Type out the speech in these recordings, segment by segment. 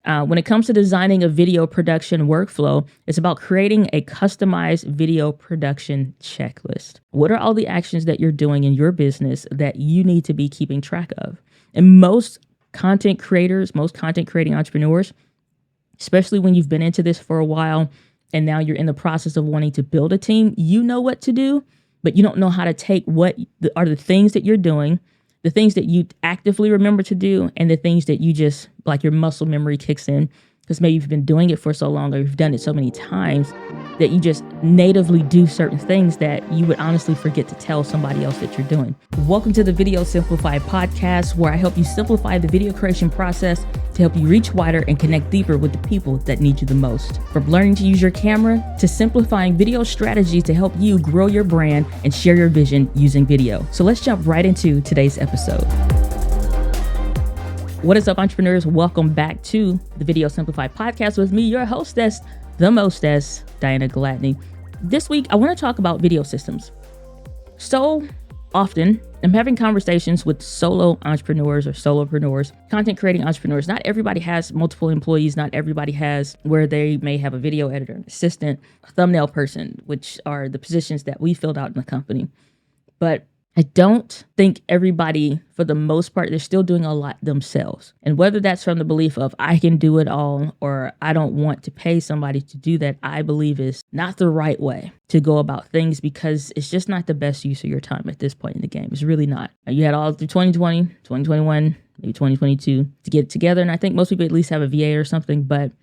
When it comes to designing a video production workflow, it's about creating a customized video production checklist. What are all the actions that you're doing in your business that you need to be keeping track of? And most content creators, most content creating entrepreneurs, especially when you've been into this for a while and now you're in the process of wanting to build a team, you know what to do, but you don't know how to take what are the things that you're doing, the things that you actively remember to do, and the things that you just, like your muscle memory kicks in, because maybe you've been doing it for so long or you've done it so many times that you just natively do certain things that you would honestly forget to tell somebody else that you're doing. Welcome to the Video Simplified podcast, where I help you simplify the video creation process to help you reach wider and connect deeper with the people that need you the most. From learning to use your camera to simplifying video strategies to help you grow your brand and share your vision using video. So let's jump right into today's episode. What is up, entrepreneurs? Welcome back to the Video Simplified podcast with me, your hostess, the mostess, Diana Galatney. This week, I want to talk about video systems. So often, I'm having conversations with solo entrepreneurs or solopreneurs, content creating entrepreneurs. Not everybody has multiple employees. Not everybody has where they may have a video editor, an assistant, a thumbnail person, which are the positions that we filled out in the company. But I don't think everybody, for the most part, they're still doing a lot themselves. And whether that's from the belief of I can do it all or I don't want to pay somebody to do that, I believe is not the right way to go about things, because it's just not the best use of your time at this point in the game. It's really not. You had all through 2020, 2021, maybe 2022 to get it together. And I think most people at least have a VA or something, but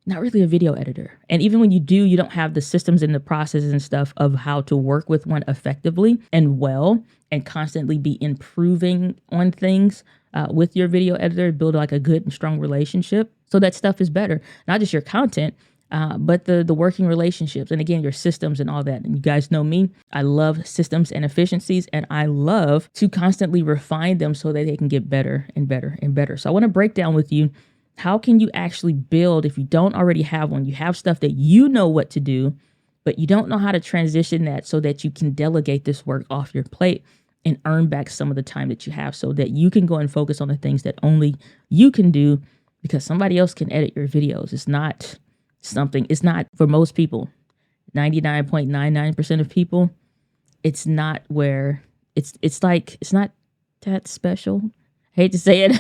not really a video editor. And even when you do, you don't have the systems and the processes and stuff of how to work with one effectively and well and constantly be improving on things with your video editor, build like a good and strong relationship. So that stuff is better. Not just your content, but the working relationships. And again, your systems and all that. And you guys know me. I love systems and efficiencies, and I love to constantly refine them so that they can get better and better and better. So I want to break down with you, how can you actually build, if you don't already have one, you have stuff that you know what to do, but you don't know how to transition that so that you can delegate this work off your plate and earn back some of the time that you have so that you can go and focus on the things that only you can do, because somebody else can edit your videos. It's not for most people, 99.99% of people, it's not where it's not that special. Hate to say it,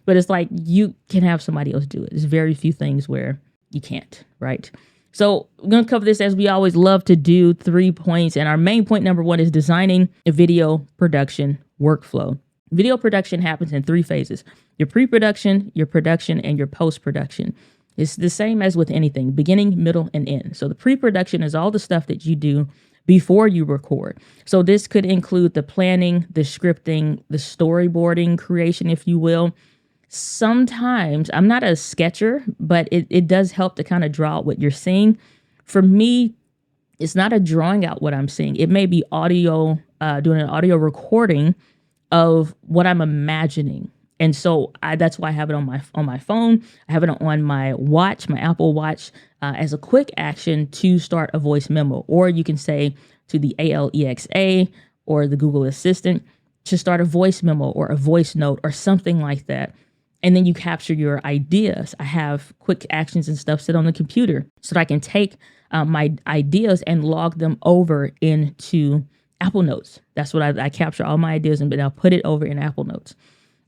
but it's like you can have somebody else do it. There's very few things where you can't, right? So we're going to cover this, as we always love to do, 3 points. And our main point number one is designing a video production workflow. Video production happens in 3 phases: your pre-production, your production, and your post-production. It's the same as with anything: beginning, middle, and end. So the pre-production is all the stuff that you do before you record. So this could include the planning, the scripting, the storyboarding creation, if you will. Sometimes, I'm not a sketcher, but it does help to kind of draw out what you're seeing. For me, it's not a drawing out what I'm seeing. It may be audio, doing an audio recording of what I'm imagining. And so that's why I have it on my phone. I have it on my watch, my Apple Watch, as a quick action to start a voice memo. Or you can say to the Alexa or the Google Assistant to start a voice memo or a voice note or something like that. And then you capture your ideas. I have quick actions and stuff set on the computer so that I can take my ideas and log them over into Apple Notes. That's what I capture all my ideas, and then I'll put it over in Apple Notes.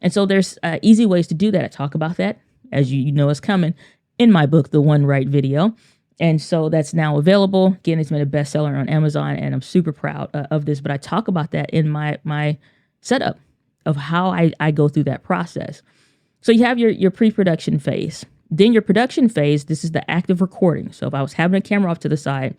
And so there's easy ways to do that. I talk about that, as you know is coming, in my book, The One Right Video. And so that's now available. Again, it's been a bestseller on Amazon, and I'm super proud of this. But I talk about that in my setup of how I go through that process. So you have your pre-production phase. Then your production phase, this is the active recording. So if I was having a camera off to the side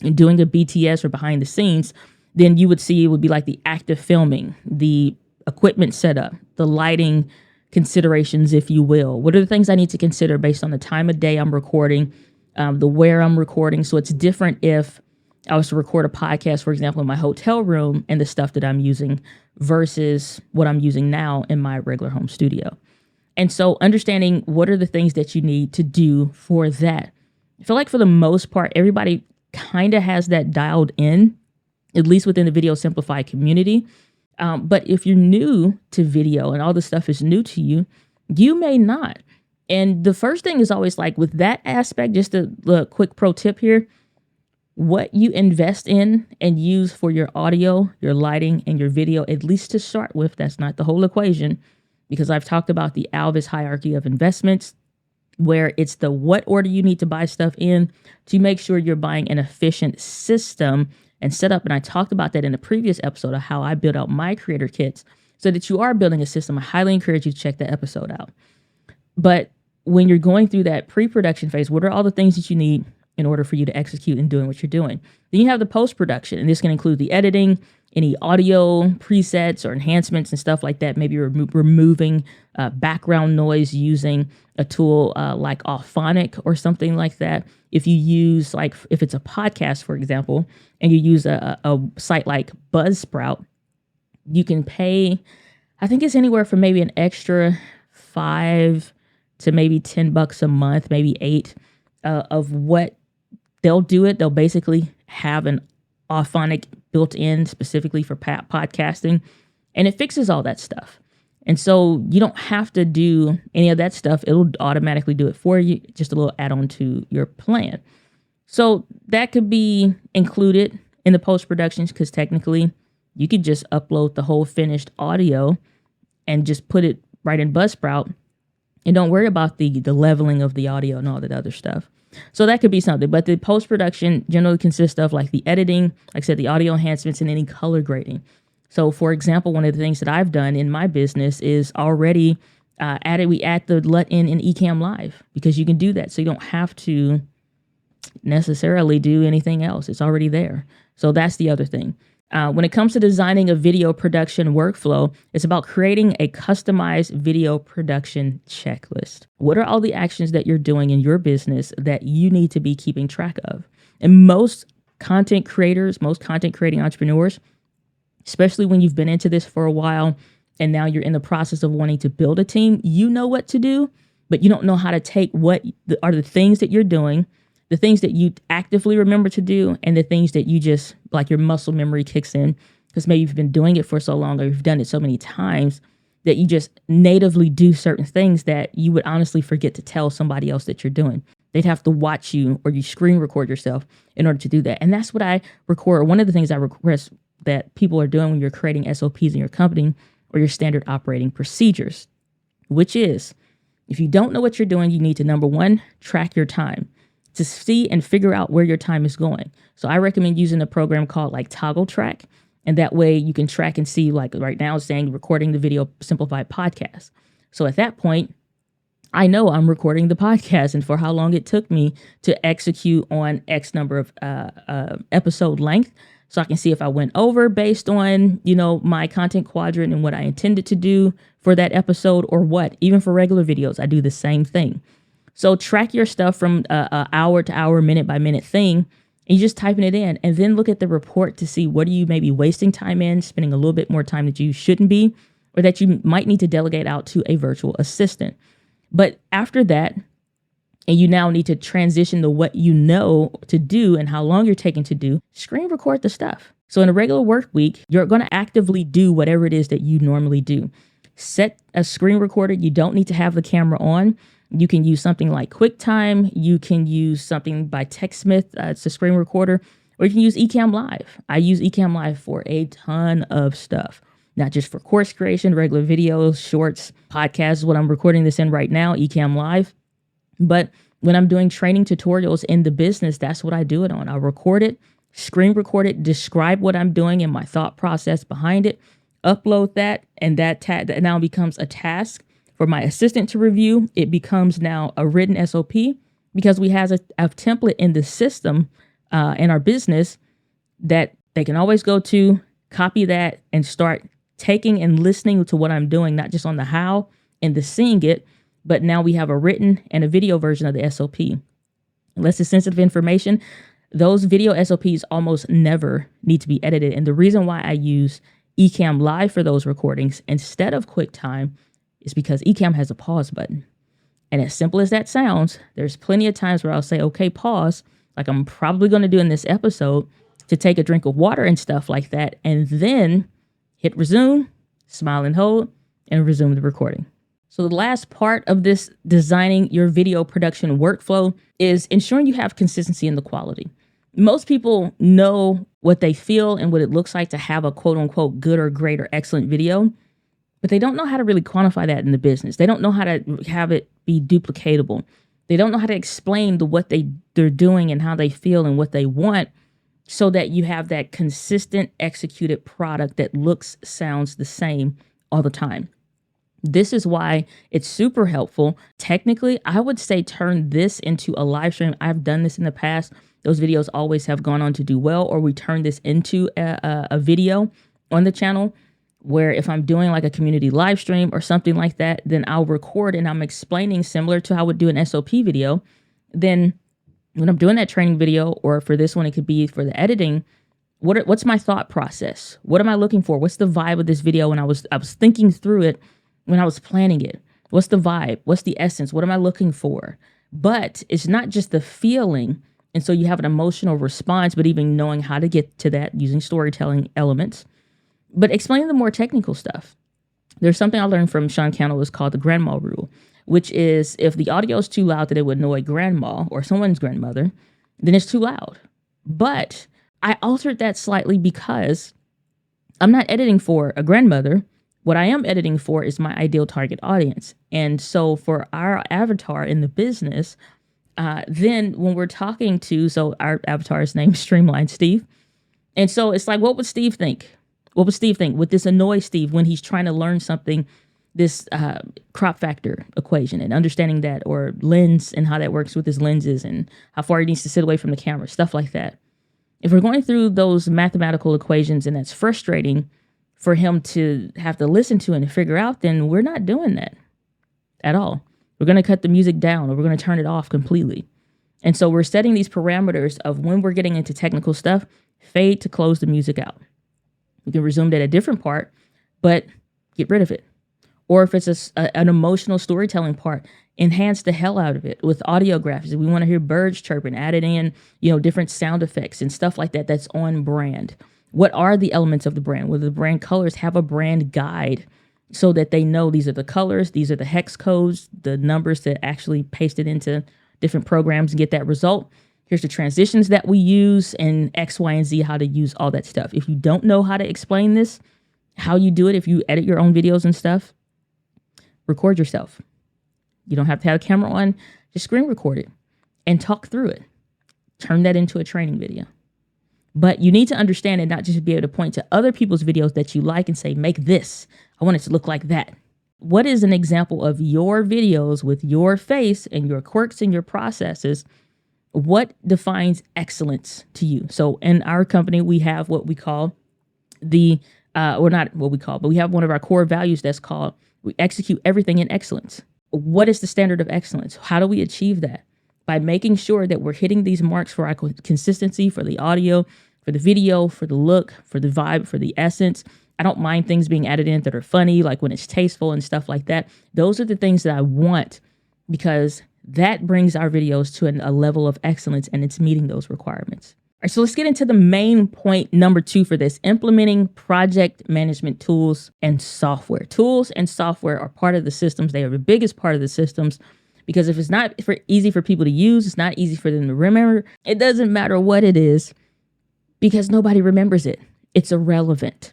and doing a BTS or behind the scenes, then you would see it would be like the active filming, the equipment setup, the lighting considerations, if you will. What are the things I need to consider based on the time of day I'm recording, the where I'm recording? So it's different if I was to record a podcast, for example, in my hotel room and the stuff that I'm using versus what I'm using now in my regular home studio. And so understanding what are the things that you need to do for that. I feel like for the most part, everybody kind of has that dialed in, at least within the Video Simplified community. But if you're new to video and all this stuff is new to you, you may not. And the first thing is always like with that aspect, just a quick pro tip here, what you invest in and use for your audio, your lighting, and your video, at least to start with, that's not the whole equation, because I've talked about the Alvis hierarchy of investments, where it's the what order you need to buy stuff in to make sure you're buying an efficient system and setup. And I talked about that in a previous episode of how I build out my creator kits so that you are building a system. I highly encourage you to check that episode out. But when you're going through that pre-production phase, what are all the things that you need in order for you to execute and doing what you're doing? Then you have the post-production, and this can include the editing, any audio presets or enhancements and stuff like that. Maybe removing background noise using a tool like Auphonic or something like that. If you use, like, if it's a podcast, for example, and you use a site like Buzzsprout, you can pay, I think it's anywhere from maybe an extra $5 to maybe $10 a month, maybe $8 of what they'll do it. They'll basically have an Auphonic built in specifically for podcasting, and it fixes all that stuff. And so you don't have to do any of that stuff. It'll automatically do it for you, just a little add-on to your plan. So that could be included in the post-productions, because technically you could just upload the whole finished audio and just put it right in Buzzsprout and don't worry about the leveling of the audio and all that other stuff. So that could be something. But the post-production generally consists of like the editing, like I said, the audio enhancements, and any color grading. So for example, one of the things that I've done in my business is already we add the LUT in Ecamm Live, because you can do that. So you don't have to necessarily do anything else. It's already there. So that's the other thing. When it comes to designing a video production workflow, it's about creating a customized video production checklist. What are all the actions that you're doing in your business that you need to be keeping track of? And most content creators, most content creating entrepreneurs, especially when you've been into this for a while and now you're in the process of wanting to build a team, you know what to do, but you don't know how to take what are the things that you're doing, the things that you actively remember to do, and the things that you just, like, your muscle memory kicks in because maybe you've been doing it for so long, or you've done it so many times that you just natively do certain things that you would honestly forget to tell somebody else that you're doing. They'd have to watch you, or you screen record yourself in order to do that. And that's what I record. One of the things I request that people are doing when you're creating SOPs in your company or your standard operating procedures, which is, if you don't know what you're doing, you need to, number one, track your time to see and figure out where your time is going. So I recommend using a program called like Toggle Track. And that way you can track and see, like right now it's saying recording the video Simplified podcast. So at that point, I know I'm recording the podcast and for how long it took me to execute on X number of episode length. So I can see if I went over based on, my content quadrant and what I intended to do for that episode, or what. Even for regular videos, I do the same thing. So track your stuff from an hour to hour, minute by minute thing, and you just typing it in, and then look at the report to see what are you maybe wasting time in, spending a little bit more time that you shouldn't be, or that you might need to delegate out to a virtual assistant. But after that, and you now need to transition to what you know to do and how long you're taking to do, screen record the stuff. So in a regular work week, you're going to actively do whatever it is that you normally do. Set a screen recorder. You don't need to have the camera on. You can use something like QuickTime. You can use something by TechSmith. It's a screen recorder. Or you can use Ecamm Live. I use Ecamm Live for a ton of stuff, not just for course creation, regular videos, shorts, podcasts, what I'm recording this in right now, Ecamm Live. But when I'm doing training tutorials in the business, that's what I do it on. I'll record it, screen record it, describe what I'm doing and my thought process behind it, upload that, and that now becomes a task for my assistant to review. It becomes now a written SOP because we have a template in the system in our business that they can always go to, copy that, and start taking and listening to what I'm doing, not just on the how and the seeing it, but now we have a written and a video version of the SOP. Unless it's sensitive information, those video SOPs almost never need to be edited. And the reason why I use Ecamm Live for those recordings instead of QuickTime is because Ecamm has a pause button. And as simple as that sounds, there's plenty of times where I'll say, okay, pause, like I'm probably going to do in this episode, to take a drink of water and stuff like that, and then hit resume, smile and hold, and resume the recording. So the last part of this designing your video production workflow is ensuring you have consistency in the quality. Most people know what they feel and what it looks like to have a quote unquote good or great or excellent video, but they don't know how to really quantify that in the business. They don't know how to have it be duplicatable. They don't know how to explain what they're doing and how they feel and what they want, so that you have that consistent executed product that looks, sounds the same all the time. This is why it's super helpful. Technically, I would say turn this into a live stream. I've done this in the past. Those videos always have gone on to do well, or we turn this into a video on the channel where if I'm doing like a community live stream or something like that, then I'll record and I'm explaining similar to how I would do an SOP video. Then when I'm doing that training video, or for this one, it could be for the editing, what's my thought process? What am I looking for? What's the vibe of this video? When I was thinking through it, when I was planning it, what's the vibe? What's the essence? What am I looking for? But it's not just the feeling. And so you have an emotional response, but even knowing how to get to that using storytelling elements, but explaining the more technical stuff. There's something I learned from Sean Cannell. It's called the grandma rule, which is if the audio is too loud that it would annoy grandma or someone's grandmother, then it's too loud. But I altered that slightly because I'm not editing for a grandmother. What I am editing for is my ideal target audience. And so for our avatar in the business, then when we're talking to, so our avatar is named Streamline Steve. And so it's like, what would Steve think? What would Steve think? Would this annoy Steve when he's trying to learn something, this crop factor equation and understanding that, or lens and how that works with his lenses and how far he needs to sit away from the camera, stuff like that. If we're going through those mathematical equations and that's frustrating for him to have to listen to and figure out, then we're not doing that at all. We're going to cut the music down, or we're going to turn it off completely. And so we're setting these parameters of when we're getting into technical stuff, fade to close the music out. We can resume that at a different part, but get rid of it. Or if it's an emotional storytelling part, enhance the hell out of it with audio graphics. If we want to hear birds chirping, add it in, different sound effects and stuff like that. That's on brand. What are the elements of the brand? Whether the brand colors, have a brand guide so that they know these are the colors, these are the hex codes, the numbers that actually paste it into different programs and get that result. Here's the transitions that we use and X, Y, and Z, how to use all that stuff. If you don't know how to explain this, how you do it, if you edit your own videos and stuff, record yourself. You don't have to have a camera on, just screen record it and talk through it. Turn that into a training video. But you need to understand and not just be able to point to other people's videos that you like and say, make this. I want it to look like that. What is an example of your videos with your face and your quirks and your processes? What defines excellence to you? So in our company, we have what we call we have one of our core values that's called, we execute everything in excellence. What is the standard of excellence? How do we achieve that? By making sure that we're hitting these marks for our consistency, for the audio, for the video, for the look, for the vibe, for the essence. I don't mind things being added in that are funny, like when it's tasteful and stuff like that. Those are the things that I want, because that brings our videos to a level of excellence, and it's meeting those requirements. All right, so let's get into the main point number 2 for this: implementing project management tools and software. Tools and software are part of the systems. They are the biggest part of the systems, because if it's not easy for people to use, it's not easy for them to remember. It doesn't matter what it is, because nobody remembers it. It's irrelevant.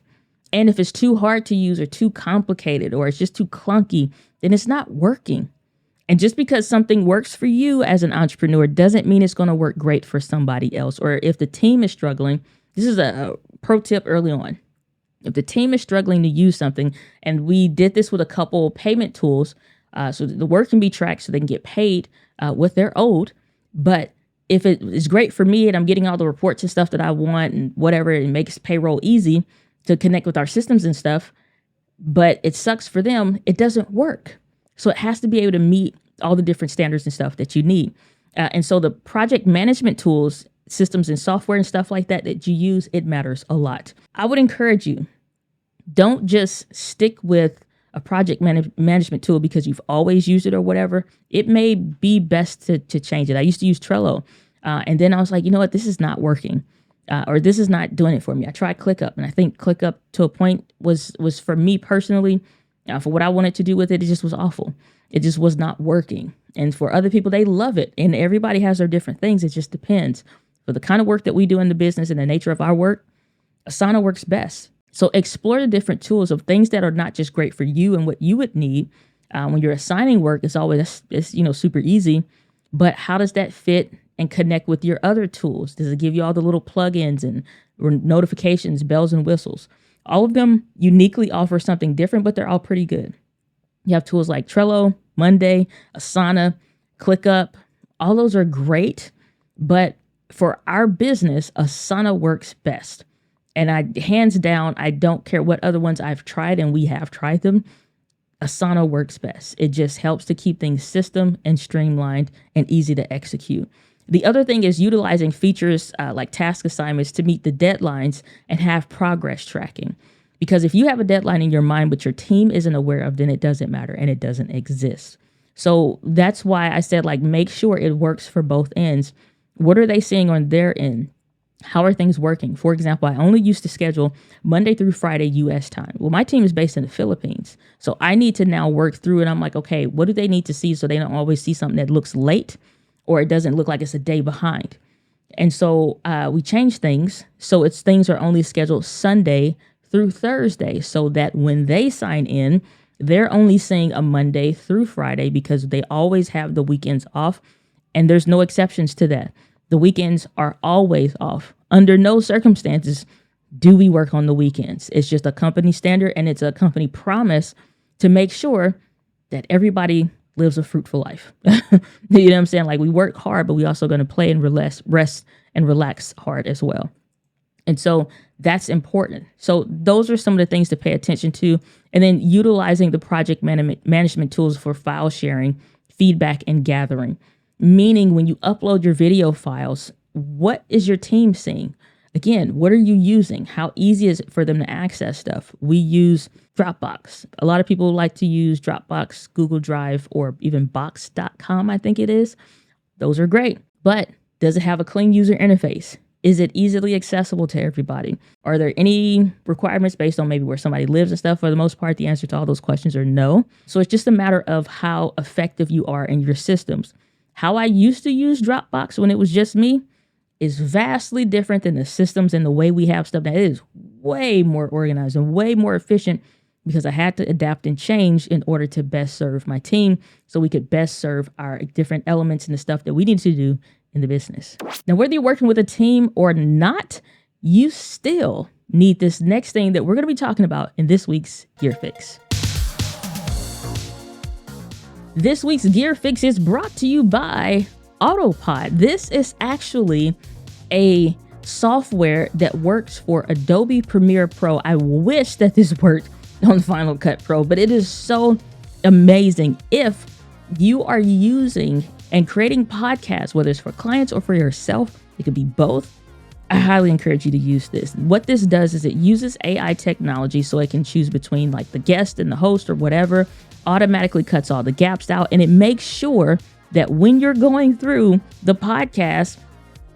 And if it's too hard to use or too complicated or it's just too clunky, then it's not working. And just because something works for you as an entrepreneur doesn't mean it's going to work great for somebody else. Or if the team is struggling, this is a pro tip early on. If the team is struggling to use something, and we did this with a couple payment tools, so the work can be tracked so they can get paid what they're owed. But if it is great for me and I'm getting all the reports and stuff that I want and whatever, it makes payroll easy to connect with our systems and stuff, but it sucks for them, it doesn't work. So it has to be able to meet all the different standards and stuff that you need. And so the project management tools, systems and software and stuff like that you use, it matters a lot. I would encourage you, don't just stick with a project management tool because you've always used it or whatever. It may be best to change it. I used to use Trello. And then I was like, you know what, this is not working. Or this is not doing it for me. I tried ClickUp, and I think ClickUp to a point was for me personally For what I wanted to do with it, it just was awful. It just was not working. And for other people, they love it. And everybody has their different things. It just depends. For the kind of work that we do in the business and the nature of our work, Asana works best. So explore the different tools of things that are not just great for you and what you would need. When you're assigning work, it's always, super easy. But how does that fit and connect with your other tools? Does it give you all the little plugins and notifications, bells and whistles? All of them uniquely offer something different, but they're all pretty good. You have tools like Trello, Monday, Asana, ClickUp. All those are great, but for our business, Asana works best. And hands down, I don't care what other ones I've tried, and we have tried them. Asana works best. It just helps to keep things system and streamlined and easy to execute. The other thing is utilizing features like task assignments to meet the deadlines and have progress tracking. Because if you have a deadline in your mind, but your team isn't aware of, then it doesn't matter and it doesn't exist. So that's why I said, make sure it works for both ends. What are they seeing on their end? How are things working? For example, I only used to schedule Monday through Friday U.S. time. Well, my team is based in the Philippines. So I need to now work through it. I'm like, okay, what do they need to see so they don't always see something that looks late or it doesn't look like it's a day behind? And so we changed things. So things are only scheduled Sunday through Thursday so that when they sign in, they're only seeing a Monday through Friday because they always have the weekends off. And there's no exceptions to that. The weekends are always off. Under no circumstances do we work on the weekends. It's just a company standard and it's a company promise to make sure that everybody lives a fruitful life. You know what I'm saying? We work hard, but we also going to play and rest and relax hard as well. And so that's important. So those are some of the things to pay attention to. And then utilizing the project management tools for file sharing, feedback, and gathering. Meaning when you upload your video files, what is your team seeing? Again, what are you using? How easy is it for them to access stuff? We use Dropbox. A lot of people like to use Dropbox, Google Drive, or even Box.com, I think it is. Those are great. But does it have a clean user interface? Is it easily accessible to everybody? Are there any requirements based on maybe where somebody lives and stuff? For the most part, the answer to all those questions are no. So it's just a matter of how effective you are in your systems. How I used to use Dropbox when it was just me is vastly different than the systems and the way we have stuff. That is way more organized and way more efficient because I had to adapt and change in order to best serve my team so we could best serve our different elements and the stuff that we need to do in the business. Now, whether you're working with a team or not, you still need this next thing that we're going to be talking about in this week's Gear Fix. This week's Gear Fix is brought to you by Autopod. This is actually a software that works for Adobe Premiere Pro. I wish that this worked on Final Cut Pro, but it is so amazing. If you are using and creating podcasts, whether it's for clients or for yourself, it could be both. I highly encourage you to use this. What this does is it uses AI technology so it can choose between the guest and the host or whatever, automatically cuts all the gaps out, and it makes sure that when you're going through the podcast,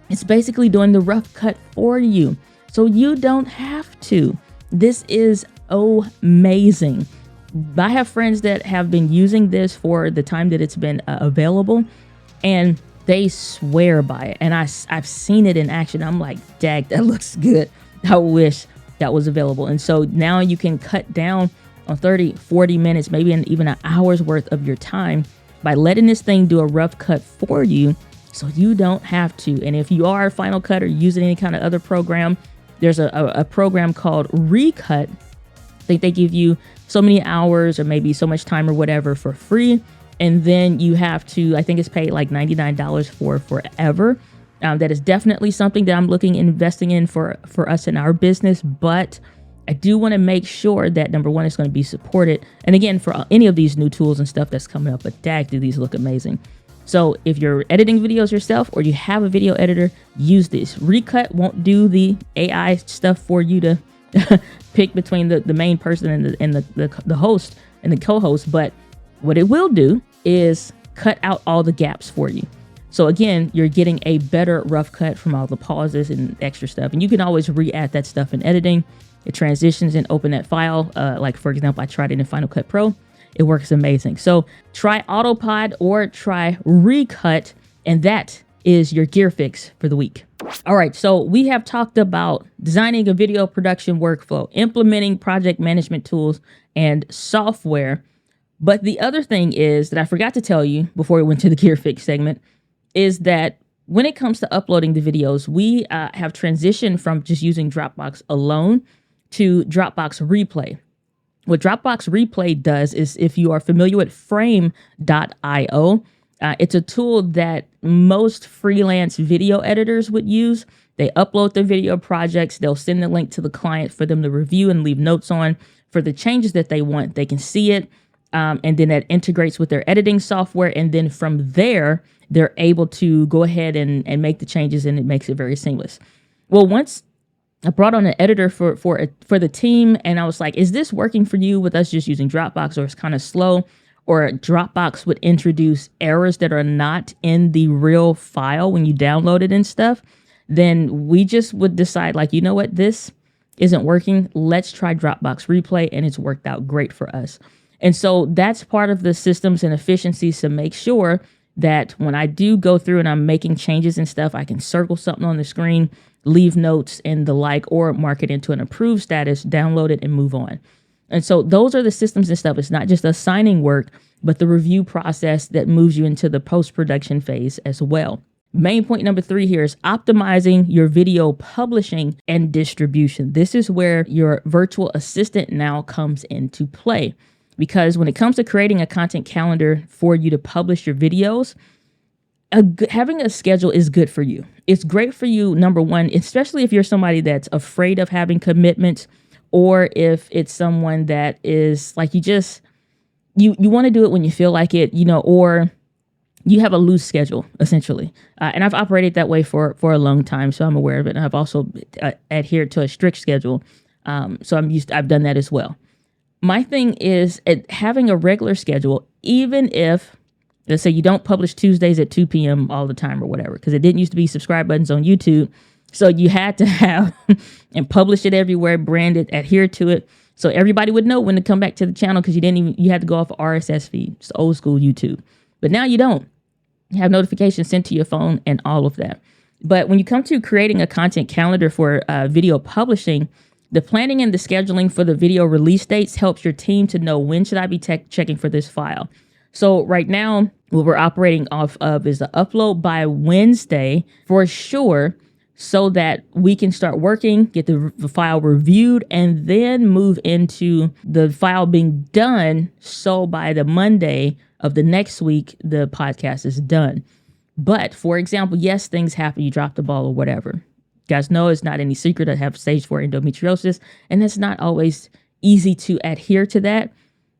it's basically doing the rough cut for you. So you don't have to. This is amazing. I have friends that have been using this for the time that it's been available, and they swear by it. And I've seen it in action. I'm like, dag, that looks good. I wish that was available. And so now you can cut down on 30, 40 minutes, maybe even an hour's worth of your time by letting this thing do a rough cut for you so you don't have to. And if you are a Final Cut or using any kind of other program, there's a program called Recut. I think they give you so many hours or maybe so much time or whatever for free. And then you have to, I think it's paid $99 for forever. That is definitely something that I'm investing in for us in our business. But I do want to make sure that number one, it's going to be supported. And again, for any of these new tools and stuff that's coming up, but dag, do these look amazing. So if you're editing videos yourself or you have a video editor, use this. Recut won't do the AI stuff for you to pick between the main person and the host and the co-host. But what it will do is cut out all the gaps for you. So again, you're getting a better rough cut from all the pauses and extra stuff. And you can always re-add that stuff in editing. it transitions and open that file. Like for example, I tried it in Final Cut Pro. It works amazing. So try Autopod or try Recut, and that is your gear fix for the week. All right, so we have talked about designing a video production workflow, implementing project management tools and software. But the other thing is that I forgot to tell you before we went to the gear fix segment is that when it comes to uploading the videos, we have transitioned from just using Dropbox alone to Dropbox Replay. What Dropbox Replay does is, if you are familiar with frame.io, it's a tool that most freelance video editors would use. They upload their video projects. They'll send the link to the client for them to review and leave notes on. For the changes that they want, they can see it. And then that integrates with their editing software. And then from there, they're able to go ahead and make the changes, and it makes it very seamless. Well, once I brought on an editor for the team, and I was like, is this working for you with us just using Dropbox, or it's kind of slow, or Dropbox would introduce errors that are not in the real file when you download it and stuff? Then we just would decide, like, you know what, this isn't working. Let's try Dropbox Replay, and it's worked out great for us. And so that's part of the systems and efficiencies to make sure that when I do go through and I'm making changes and stuff, I can circle something on the screen, leave notes and the like, or mark it into an approved status, download it, and move on. And so those are the systems and stuff. It's not just assigning work, but the review process that moves you into the post-production phase as well. Main point number 3 here is optimizing your video publishing and distribution. This is where your virtual assistant now comes into play. Because when it comes to creating a content calendar for you to publish your videos, having a schedule is good for you. It's great for you, number one, especially if you're somebody that's afraid of having commitments, or if it's someone that is like, you want to do it when you feel like it, or you have a loose schedule, essentially. And I've operated that way for a long time, so I'm aware of it. And I've also adhered to a strict schedule. So I've done that as well. My thing is having a regular schedule, even if, let's say, you don't publish Tuesdays at 2 p.m. all the time or whatever, because it didn't used to be subscribe buttons on YouTube. So you had to have and publish it everywhere, brand it, adhere to it. So everybody would know when to come back to the channel, because you had to go off of RSS feed. It's old school YouTube. But now you don't. You have notifications sent to your phone and all of that. But when you come to creating a content calendar for video publishing, the planning and the scheduling for the video release dates helps your team to know when should I be checking for this file. So right now, what we're operating off of is the upload by Wednesday for sure, so that we can start working, get the file reviewed, and then move into the file being done. So by the Monday of the next week, the podcast is done. But for example, yes, things happen. You drop the ball or whatever. You guys know it's not any secret I have stage 4 endometriosis, and it's not always easy to adhere to that.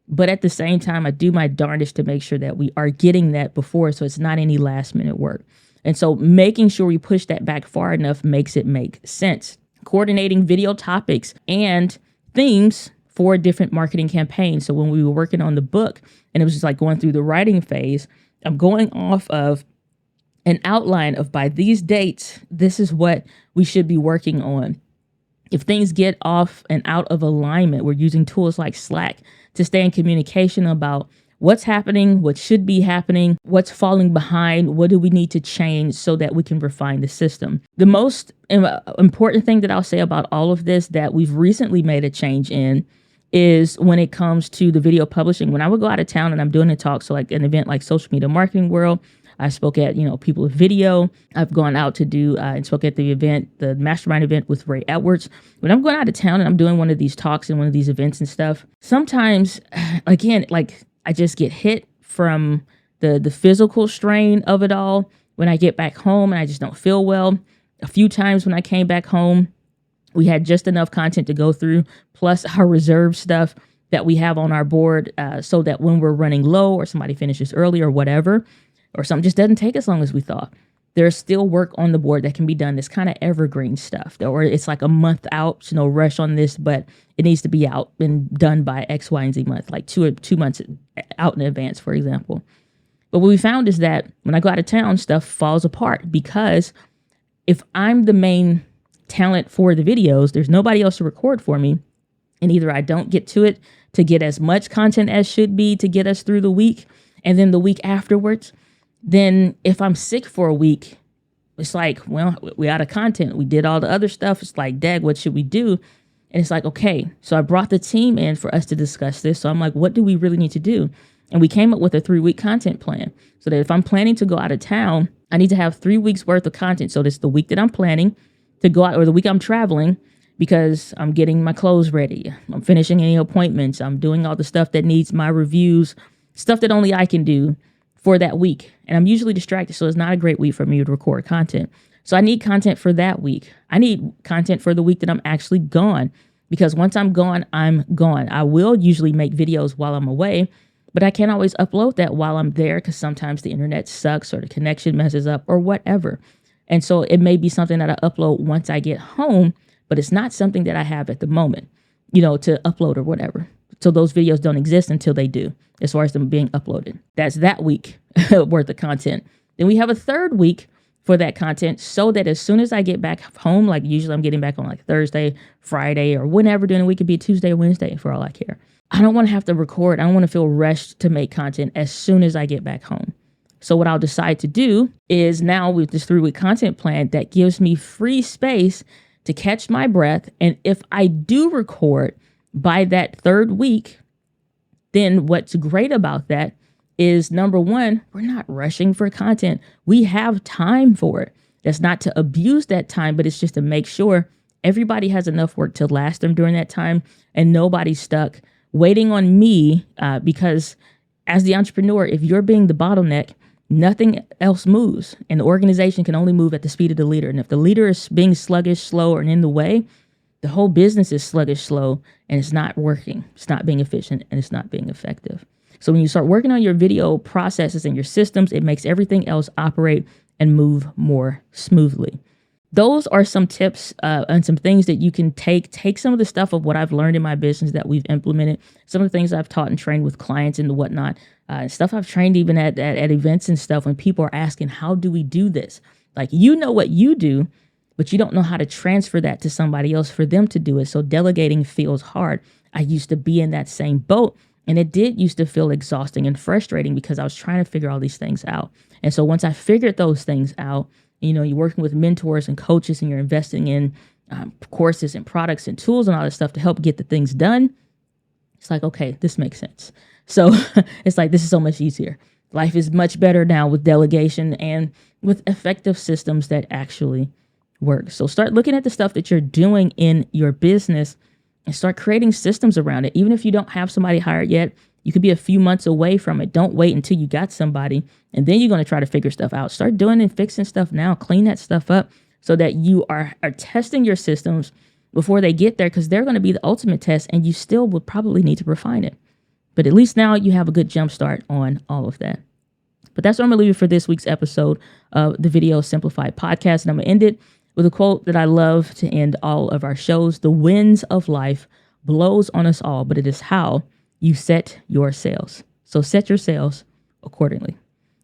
But at the same time, I do my darndest to make sure that we are getting that before, so it's not any last minute work. And so making sure we push that back far enough makes it make sense. Coordinating video topics and themes for different marketing campaigns. So when we were working on the book and it was just like going through the writing phase, I'm going off of an outline of, by these dates, this is what we should be working on. If things get off and out of alignment, we're using tools like Slack to stay in communication about what's happening, what should be happening, what's falling behind, what do we need to change so that we can refine the system. The most important thing that I'll say about all of this that we've recently made a change in is when it comes to the video publishing. When I would go out of town and I'm doing a talk, so like an event like Social Media Marketing World, I spoke at, People of Video. I've gone out to do and spoke at the event, the mastermind event with Ray Edwards. When I'm going out of town and I'm doing one of these talks and one of these events and stuff, sometimes, again, like I just get hit from the physical strain of it all when I get back home and I just don't feel well. A few times when I came back home, we had just enough content to go through, plus our reserve stuff that we have on our board, so that when we're running low or somebody finishes early or whatever, or something just doesn't take as long as we thought, there's still work on the board that can be done. This kind of evergreen stuff, or it's like a month out, so no rush on this, but it needs to be out and done by X, Y, and Z month, like two months out in advance, for example. But what we found is that when I go out of town, stuff falls apart, because if I'm the main talent for the videos. There's nobody else to record for me. And either I don't get to it to get as much content as should be to get us through the week. And then the week afterwards, then if I'm sick for a week, it's like, well, we out of content. We did all the other stuff. It's like, dag, what should we do? And it's like, okay, so I brought the team in for us to discuss this. So I'm like, what do we really need to do? And we came up with a 3-week content plan so that if I'm planning to go out of town, I need to have 3 weeks worth of content. So this is the week that I'm planning to go out, or the week I'm traveling, because I'm getting my clothes ready. I'm finishing any appointments. I'm doing all the stuff that needs my reviews, stuff that only I can do for that week. And I'm usually distracted. So it's not a great week for me to record content. So I need content for that week. I need content for the week that I'm actually gone, because once I'm gone, I'm gone. I will usually make videos while I'm away, but I can't always upload that while I'm there because sometimes the internet sucks or the connection messes up or whatever. And so it may be something that I upload once I get home, but it's not something that I have at the moment, to upload or whatever. So those videos don't exist until they do, as far as them being uploaded. That's that week worth of content. Then we have a third week for that content so that as soon as I get back home, like usually I'm getting back on like Thursday, Friday, or whenever during the week, it could be Tuesday or Wednesday for all I care. I don't want to have to record. I don't want to feel rushed to make content as soon as I get back home. So what I'll decide to do is now with this 3-week content plan that gives me free space to catch my breath. And if I do record by that third week, then what's great about that is, number one, we're not rushing for content. We have time for it. That's not to abuse that time, but it's just to make sure everybody has enough work to last them during that time and nobody's stuck waiting on me, because as the entrepreneur, if you're being the bottleneck, nothing else moves, and the organization can only move at the speed of the leader. And if the leader is being sluggish, slow, or in the way, the whole business is sluggish, slow, and it's not working. It's not being efficient, and it's not being effective. So when you start working on your video processes and your systems, it makes everything else operate and move more smoothly. Those are some tips and some things that you can take some of the stuff of what I've learned in my business that we've implemented, some of the things I've taught and trained with clients and whatnot, stuff I've trained even at events and stuff when people are asking, how do we do this? Like, what you do, but you don't know how to transfer that to somebody else for them to do it. So delegating feels hard. I used to be in that same boat, and it did used to feel exhausting and frustrating because I was trying to figure all these things out. And so once I figured those things out, you're working with mentors and coaches, and you're investing in courses and products and tools and all this stuff to help get the things done. It's like, okay, this makes sense. So it's like, this is so much easier. Life is much better now with delegation and with effective systems that actually work. So start looking at the stuff that you're doing in your business and start creating systems around it. Even if you don't have somebody hired yet, you could be a few months away from it. Don't wait until you got somebody, and then you're going to try to figure stuff out. Start doing and fixing stuff now. Clean that stuff up so that you are testing your systems before they get there, because they're going to be the ultimate test, and you still will probably need to refine it. But at least now you have a good jump start on all of that. But that's what I'm going to leave you for this week's episode of the Video Simplified podcast. And I'm going to end it with a quote that I love to end all of our shows. The winds of life blows on us all, but it is how you set your sails. So set your sails accordingly.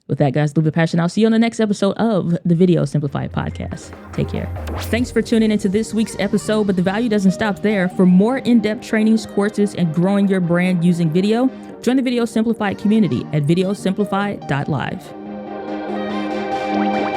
With that, guys, live with passion. I'll see you on the next episode of the Video Simplified podcast. Take care. Thanks for tuning into this week's episode, but the value doesn't stop there. For more in-depth trainings, courses, and growing your brand using video, join the Video Simplified community at videosimplified.live.